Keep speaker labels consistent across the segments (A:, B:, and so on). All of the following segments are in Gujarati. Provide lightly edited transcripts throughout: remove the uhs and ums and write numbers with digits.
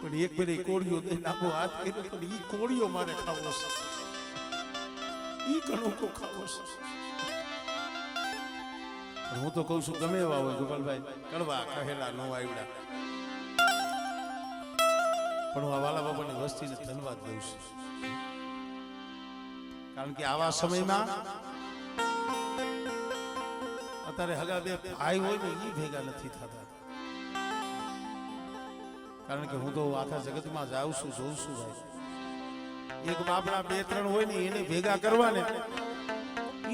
A: પણ એક ફેરી કોળીઓ દઈને આખો હાથ કર્યો તો ઈ કોળીઓ મારે ખાવો છે, ઈ ઘણું કો ખાવો છે. હું તો કઉ છું ગમે એવા હોય ગોપાલભાઈ, કડવા કહેલા નો આવડા, પણ હું આ વાલા બાબાની વસ્તીને ધન્યવાદ દઉં છું. કારણ કે આવા સમયમાં અત્યારે હગા બે ભાઈ હોય ને એ ભેગા નથી થતા. કારણ કે હું તો આખા જગતમાં જાઉં છું, જોઉં છું ભાઈ, એક બાપના બે ત્રણ હોય ને એને ભેગા કરવા ને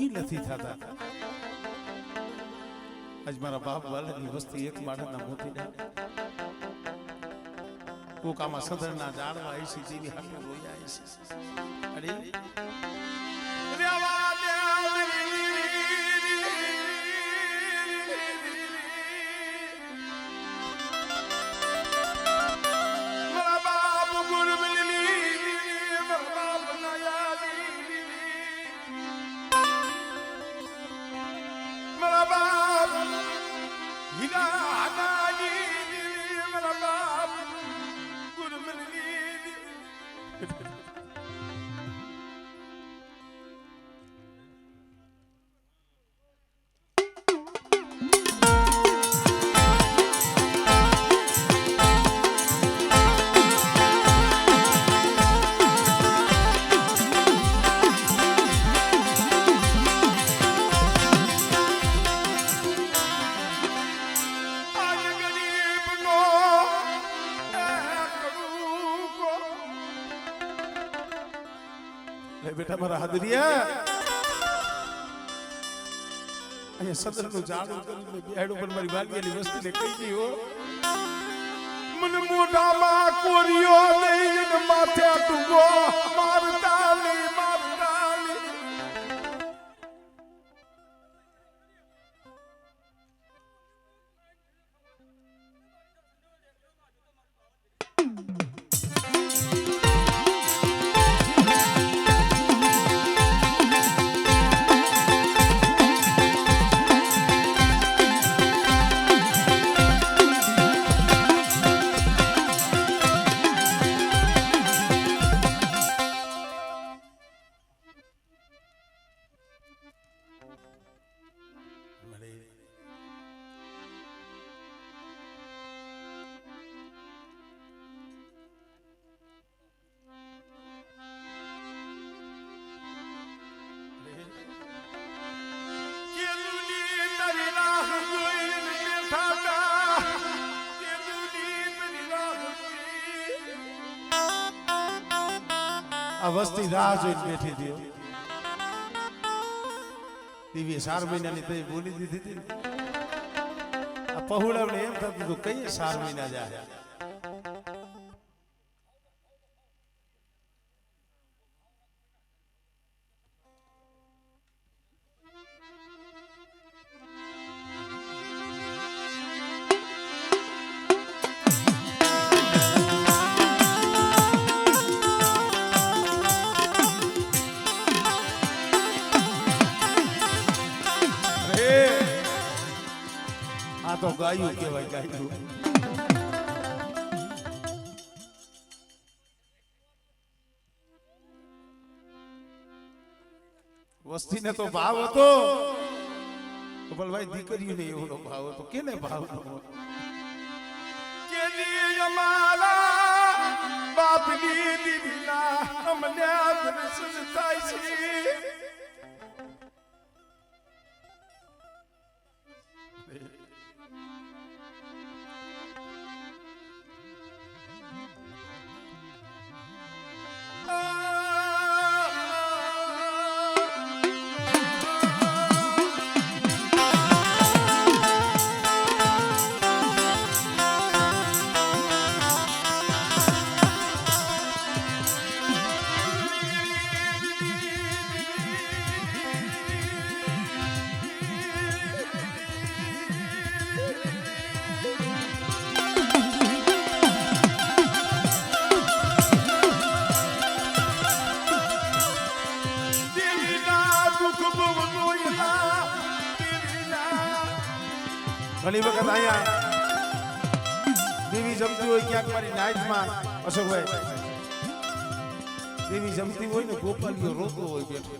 A: એ નથી થતા. આજ મારા બાપ વાલાની વસ્તી એક માણસના મોતી ના કોક આમાં સદરના જાણવા આવી છે, જેવી હાથમાં રોયા આવી છે. બેટા મારા હાદરિયા અહીંયા સદરનું ઝાડું કરીને બેહાડો પર મારી ભાગ્યની વસ્તીને કહી ગઈ હો, મને મોઢામાં કોરિયો લઈને માથે ટૂંગો મારતાલી મારતાલી. આ વસ્તી રાહ જોઈને બેઠી હતી. દિવ્ય 4 મહિનાની તે બોલી દીધી હતી. આ પહોળાવને એમ થતું હતું કઈ 4 મહિના જાય. તો ગાયું કહેવાય, ગાયું. વસ્તીને તો ભાવ હતો, ગોપાલભાઈ દીકરીઓને એવડો ભાવ હતો, કેને ભાવ હતો? અમારા બાપની દીદીના અમને દર્શન થાય છે. ઘણી વખત અહીંયા દેવી જમતી હોય ક્યાંક મારી નાઈટમાં અશોકભાઈ દેવી જમતી હોય ને ગોપાલીઓ રોતો હોય બેઠો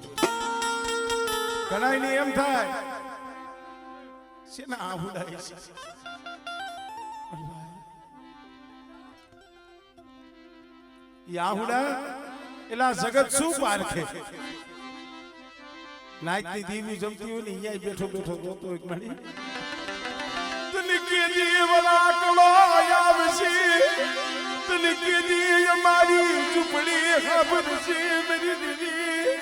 A: ઘણાય ને એમ થાય છે ને આહુડાય છે આહુડા એલા જગત શું પારખે નાઈટની દેવી જમતી હોય ને અહીંયા બેઠો બેઠો રોતો એક મારી તનકે જીવલા કળો આવશે તનકે દી અમારી ઝૂંપડી ખબર છે મેરી દીદી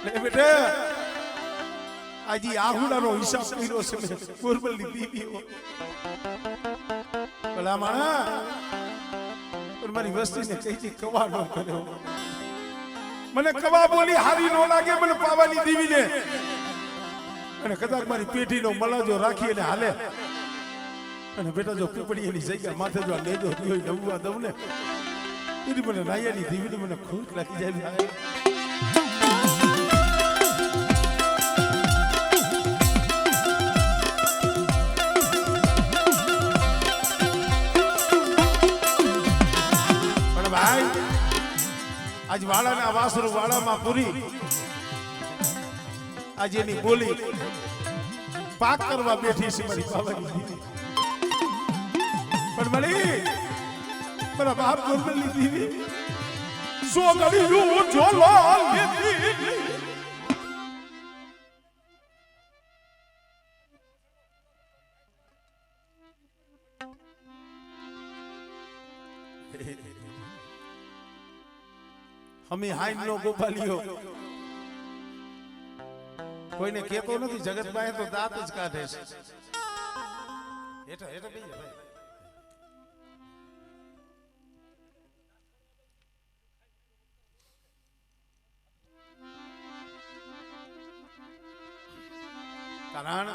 A: લે બેટા આજી આહુડાનો હિસાબ કર્યો છે મે કોરબલની દીવીઓ ભલા માણા પણ મારી વસ્તીને કઈથી કવા ન કર્યો મને કવા બોલી હારી નો લાગે મને પાવાની દીવીને અને કદાચ મારી પેઢીનો મલાજો રાખી અને હાલે અને બેટા જો પીપળી એની જગ્યા માથે જો લેજો દિયો ડબવા દઉં ને એની મને નાયાની દીવીને મને ખોટ લાગી જાય પણ ભાઈ આજ વાળાના વાસરુ વાળામાં પૂરી આજે એની બોલી પાક કરવા બેઠી છે મારી બાવાની દીવી પણ મળી મારા બાપ ગોરબલની દીવી સો ગળ્યું જોલો લીધી અમે હાઈન નો ગોપાલીઓ કોઈને કહેતો નથી જગત પાસે તો દાંત જ કાઢે છે હેઠો હેઠો બેહી ભાઈ કારણ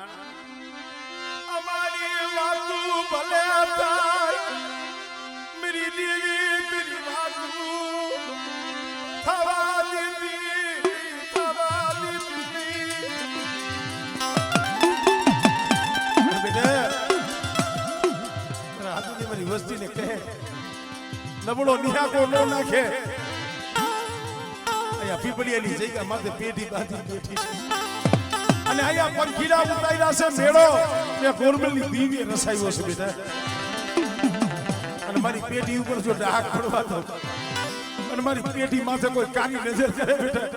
A: અમારી વાતો ભલે થાય મેરી દેવી તેરી વાતો થવા દીધી વસ્તીને કહે નબળો નિહાકો નો નાખે અહીંયા પીપળિયાની જગ્યા માથે પેઢી બાંધી બેઠી છે અને અહીંયા પંખીડા ઉતાર્યા છે મેળો એ ગોરબલની દીવીએ રસાયો છે બેટા અને મારી પેઢી ઉપર જો ડાક પડવા દો અને મારી પેઢી માથે કોઈ કાની નજર કરે બેટા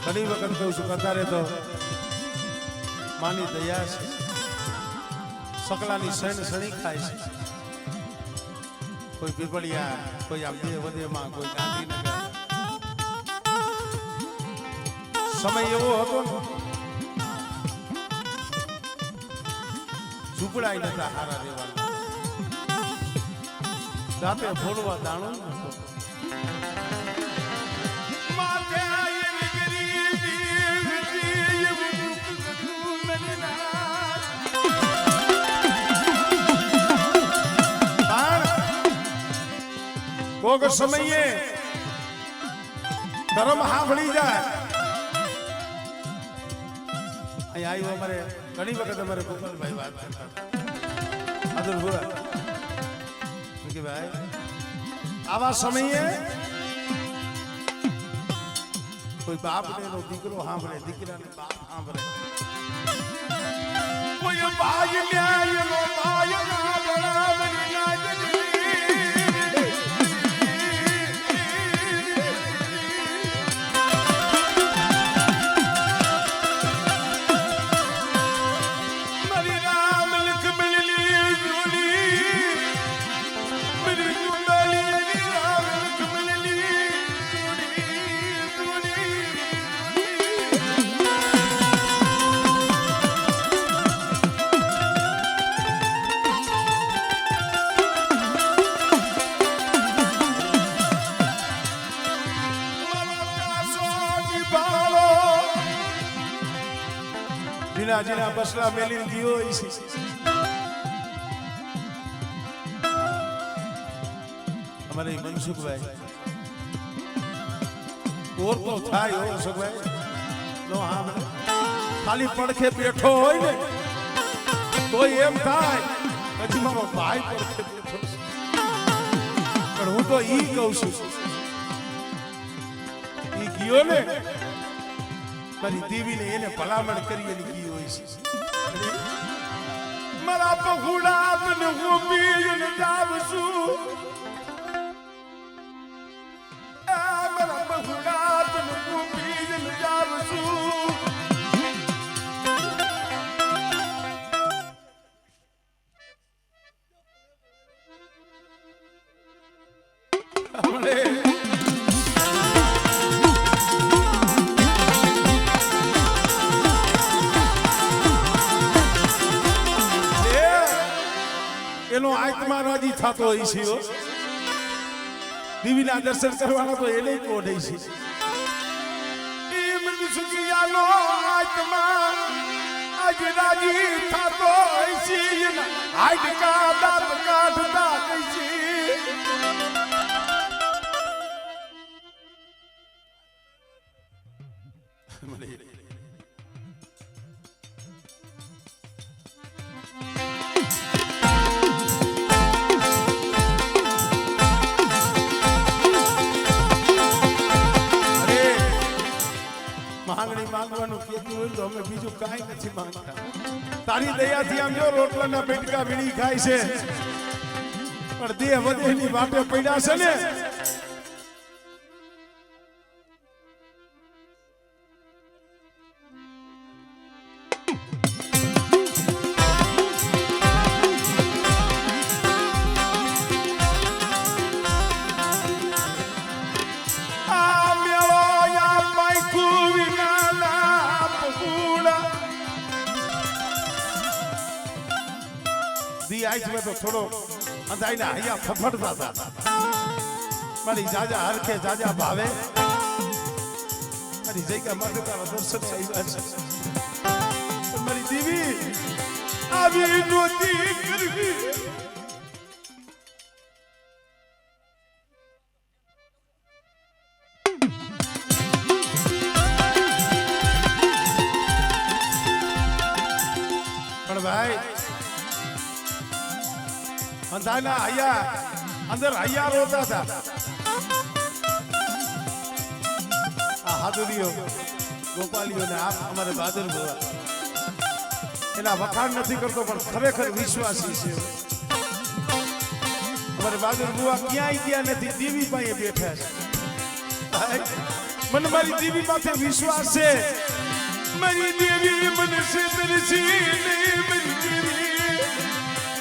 A: ઘણી વખત કહું છું કતારે તો માની દયા છે સકલાની સૈન સણી ખાય છે કોઈ પીપળિયા કોઈ આમ બે વધેમાં કોઈ ગાંધીનગર સમય એવો હતો ને ઝૂંપડાઈ નતા હારા રહેવાના રાતે ફોડવા દાણો નતો કોક સમયે ધર્મ સાંભળી જાય અહીં આવ્યું અમારે ઘણી વખત અમારે ગોપાલભાઈ વાત કરતા આદર ભુવા કે ભાઈ આવા સમયે કોઈ બાપ ને એનો દીકરો સાંભળે દીકરાને બાપ સાંભળે કોઈ ભાઈ ન્યાય નો ભાઈ ના બરાબરી ના જીના બસલા મેલી ગયો છે અમારે મનસુખભાઈ ઓર તો થાય હો સુખભાઈ નો હા ખાલી પડખે બેઠો હોય ને તો એમ થાય પછી મારો ભાઈ પડખે બેઠો પણ હું તો ઈ કહું છું ઈ ગયો ને મારી દેવીને એને ભલામણ કરી એની ગઈ હોય છે મારા પગુડા તને હું પીને જાવશું મારા પગુડા તને હું પીને જાવશું એનો આત્મા રાજી થતો હોય છે દેવીના દર્શન કરવાના તો એને કોડે છે એ મનુષ્યનો આત્મા આજ રાજી થતો હોય છે હાડકા દાંત કાઢતા હોય છે માંગણી માંગવાનું કહેતું હોય તો અમે બીજું કાંઈ નથી માંગતા તારી દયાથી આમ જો રોટલાના પેટકા વીણી ખાય છે પણ દેહ વધેની વાટે પડ્યા છે ને में तो थोड़ो अंदाई ना हया फफड़ता था मारी जाजा हर के जाजा भावे मारी जय का मर्द का दर्शन सही बात मारी देवी अभी नोती करवी पर भाई अंधाना हया अंदर हया रोता था हाथुरियो गोपालियों ने आप हमारे बहादुर हुआ એના વખાણ નથી કરતો પણ ખરેખર વિશ્વાસી છે અમારે બાજુ બુઆ ક્યાંય ગયા નથી દેવી પાસે બેઠા છે મને મારી દેવી માથે વિશ્વાસ છે મારી દેવી મને સેતરસી નહીં મારી દેવી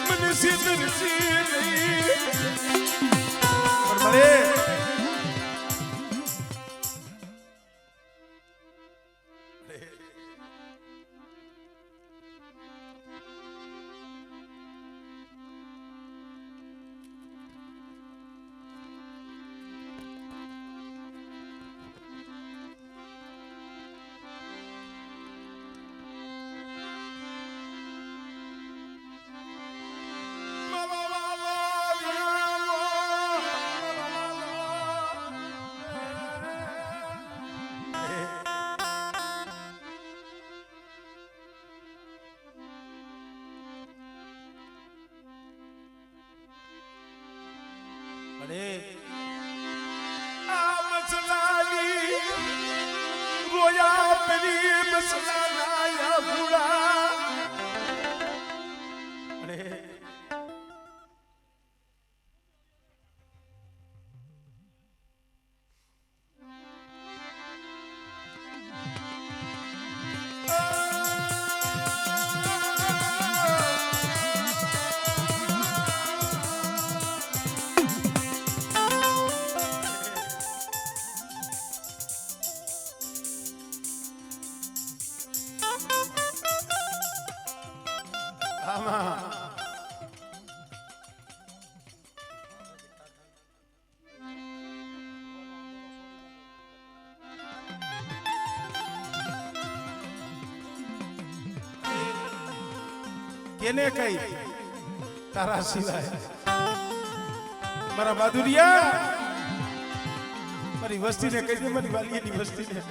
A: મને સેતરસી નહીં પણ મને રોયા પેલી મસલા લાયા ભૂડા કેને કઈ તારા સિવાય મારા બહાદુરિયા મારી વસ્તીને કહી દે મારી વાલીની વસ્તીને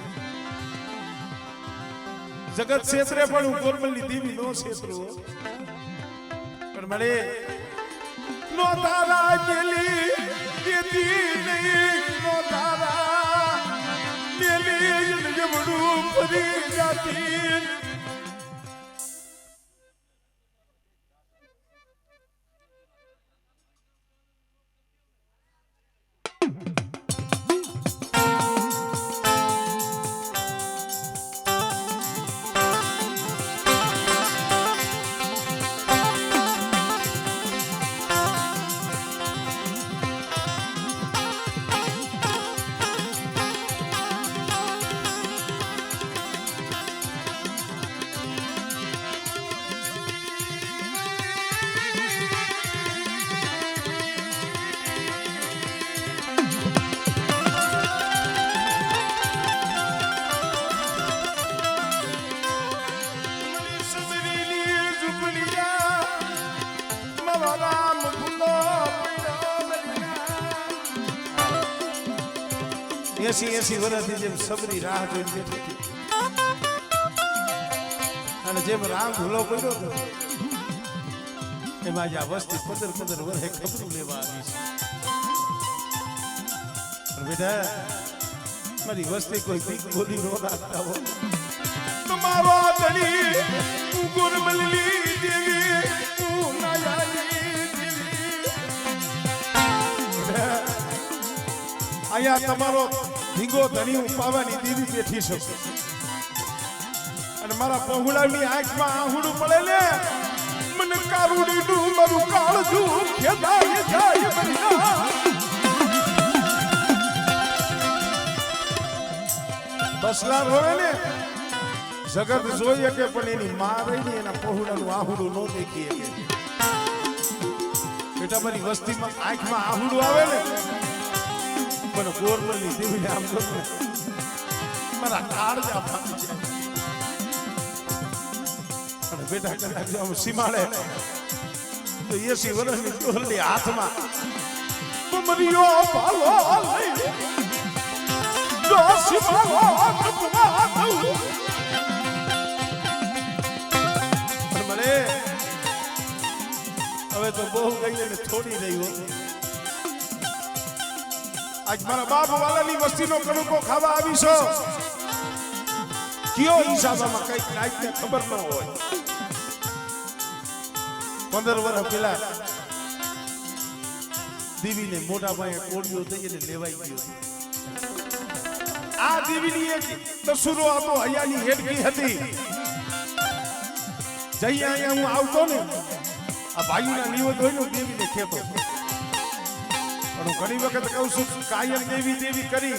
A: જગત ક્ષેત્રે પણ હું કોરમલની દેવી નો ક્ષેત્રો પણ મને નો તારા પેલી દેતી નહીં નો તારા પેલી જમડું ફરી જાતી એસી વર્ષથી જેમ સબરી રાહ જોઈને બેઠી હતી અને જેમ રામ ભૂલો પડ્યો હતો એમાં જ આ વસ્તી 15 વર્ષે ખબરું લેવા આવી છે બેટા મારી વસ્તી કોઈ બીક બોલી નો રાખતા હો તમારો ધણી તું ગુરમલની દેવી તું નાયાની દેવી અહીંયા તમારો ધીંગો ધણી ઉપાવાની દેવી બેઠી છે અને મારા પહોળાની આંખમાં આહુડું પડે ને મને કારુડીનું મારું કાળજું ખેદાય જાય બસલા રોવે ને જગત જોઈએ કે પણ એની માં રહી એના પહોળાનું આહુડું ન દેખીએ બેટા મારી વસ્તીમાં આંખમાં આહુડું આવે ને પણ ગોરમલની દેવીને આમ જો મારા કાળજા ફાટી જાય અને બેટા કદાચ આમ સીમાડે તો 80 વર્ષની ડોલની હાથમાં મમરીઓ પાલો લઈ જો સીમાડો નપવા દઉં મને હવે તો બહુ ગઈ અને થોડી રહી હો આજ મારા બાપ વાલાની વસ્તીનો કણકો ખાવા આવીશો કયો હિસાબમાં કઈ લાઈફને ખબર ન હોય 15 વર્ષ પહેલા દેવીને મોટા ભાઈએ કોળીઓ થઈને લેવાઈ ગયો. આ દેવીની એક દસુરો હતો, હૈયાની હેડકી હતી. જઈ અહીંયા હું આવતો ને આ ભાઈઓના નિવેદ હોય ને દેવીને ખેતો. પણ હું ઘણી વખત કહું છું કાયમ દેવી દેવી કરી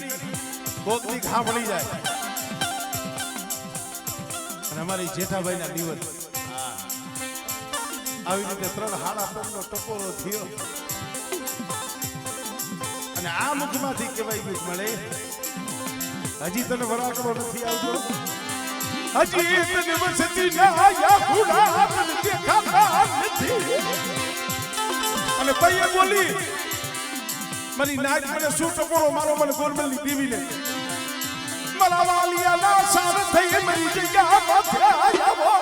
A: કોકની ઘા મળી જાય. અને અમારી જેઠાભાઈના નિવેદ આવી રીતે 3 હાડા 3 નો ટકોરો થયો. અને આ મુખમાંથી કહેવાય ગયું મળે હજી તને વરાકડો નથી આવતો, હજી તને વસતી ના યાહુડા તને દેખાતા નથી. અને ભાઈએ બોલી મારી નાચ મને શું ટકોરો મારો મને ગોરમલની દેવીને મારા વાલિયા ના સાર થઈ મારી જગ્યા માથે આવો.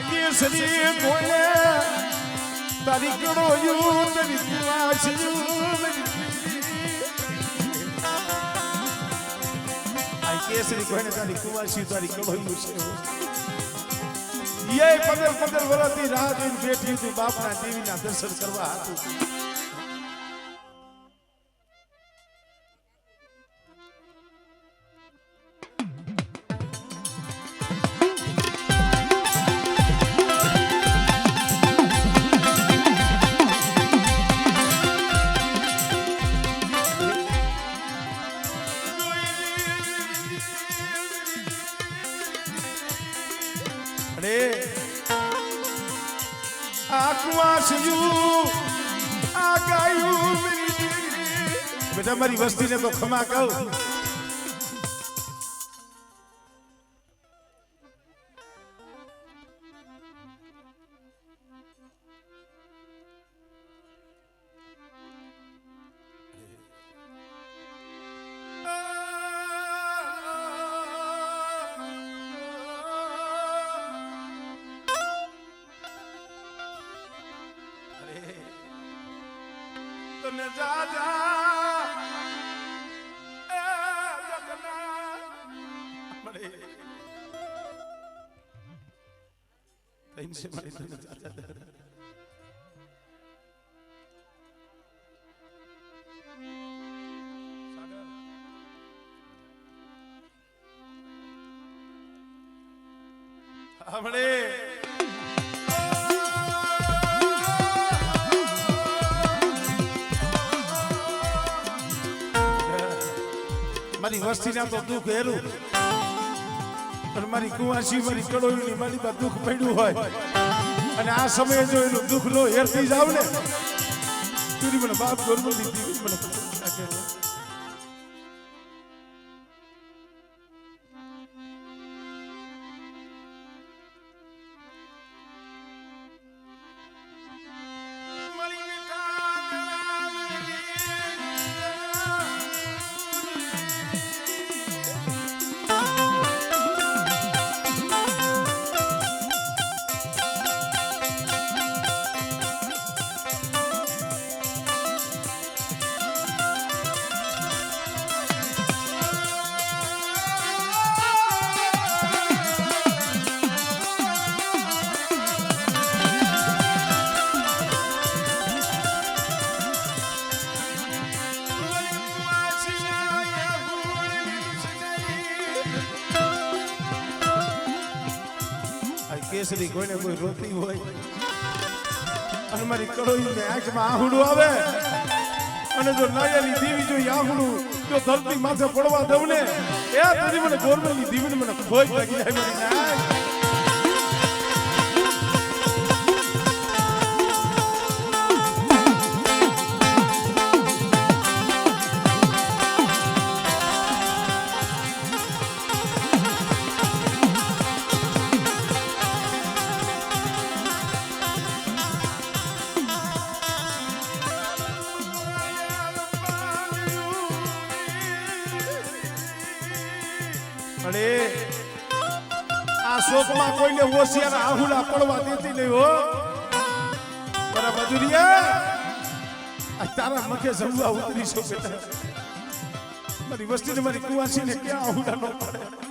A: કેસરી બોલે તારી કડોયું તારી કુવાસિયું આ કેસરી કોઈને તારી કુવાસિયું તારી કડોયું છે. એ 15 વર્ષથી રાહ જોઈને બેઠી હતી બાપના દેવીના દર્શન કરવા હતું. બેટા મારી વસ્તીને તો ખમા કહું. તને જા જા મળે તને જા જા हमने મારી વસ્તીના તો દુઃખ હેરું અને મારી કુવાસી મારી કડોઈની મારી પર દુઃખ પડ્યું હોય અને આ સમયે જો એનું દુઃખ નો હેરતી જાવ ને તું મને બાપ ગોરમલ દીધી મને કેસરી કોઈને કોઈ રોતી હોય અને મારી કડોઈને આંખમાં આહુડું આવે અને જો નાયાની દેવી જો આહુડું જો ધરતી માથે પડવા દઉં ને એ તારી મને ગોરમલની દેવીને મને ખોઈ લાગી જાય મારી નાય. અરે આ શોકમાં કોઈને હોશિયાર આહુડા પડવા દેતી નહીં હો બરાબર મજુરિયા આ તારા મખે જમવા ઉતરી છો બેટા મારી વસ્તીને મારી કુવાસીને ક્યાં આહુડા ન પડે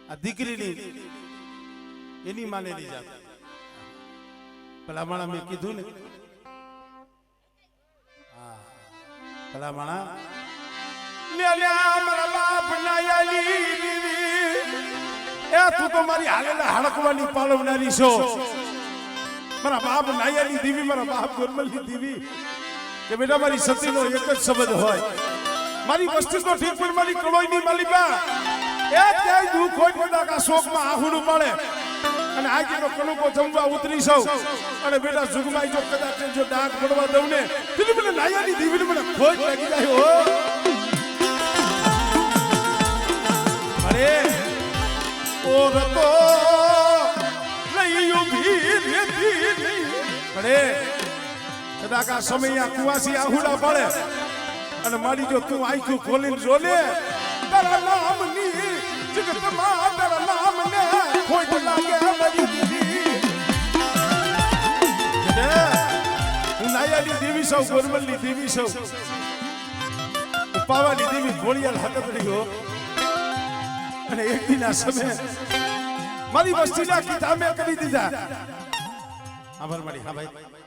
A: આ દીકરીની એની માનેલી જાત ભલામણા મેં કીધું ને ભલામણા મારા બાપ નાયાલી એ તું તો મારી હાલેલા હડકવાની પાલવનારી છો મારા બાપ નાયાલી દેવી મારા બાપ ગોરમલની દેવી કે બેટા મારી સતીનો એક જ શબ્દ હોય મારી વસ્તુ તો ઠીક પણ મારી કળોઈની માલિકા એ ક્યાંય દુઃખ હોય બધા કા શોકમાં આહુડું પડે અને આગેનો કણુકો જમવા ઉતરી સૌ અને બેટા જુગમાઈ જો કદાચ જો ડાક પડવા દઉં ને પેલી મને નાયાની દીવીને મને ખોટ લાગી જાય હો અરે ઓ રતો લઈ ઉભી રેતી અરે કદાચ આ સમય કુવાસી આહુડા પડે અને મારી જો તું આંખું ખોલીને જો ને તારા નામની જગતમાં તારા નામને ખોટ લાગે મારી દીવી હું નાયાની દેવી સૌ ગોરમલની દેવી સૌ પાવાની દેવી ઘોડિયાલ હાથતડી હો અને એક દિના સમય મારી વસ્તીના કીધા મેં કરી દીધા આભાર મારી હા ભાઈ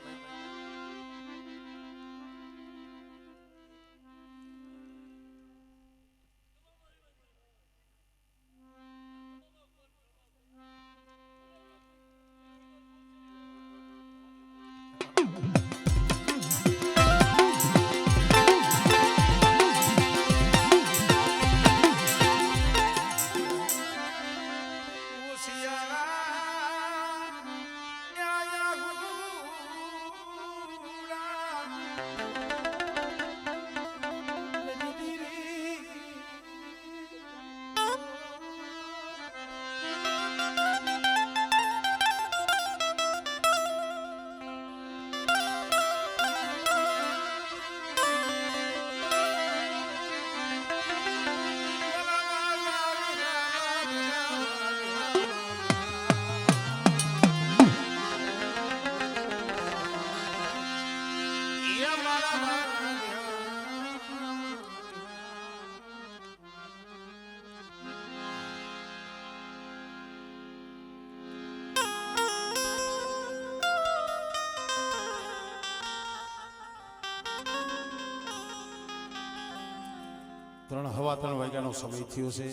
A: ત્રણ વાગ્યાનો સમય થયો છે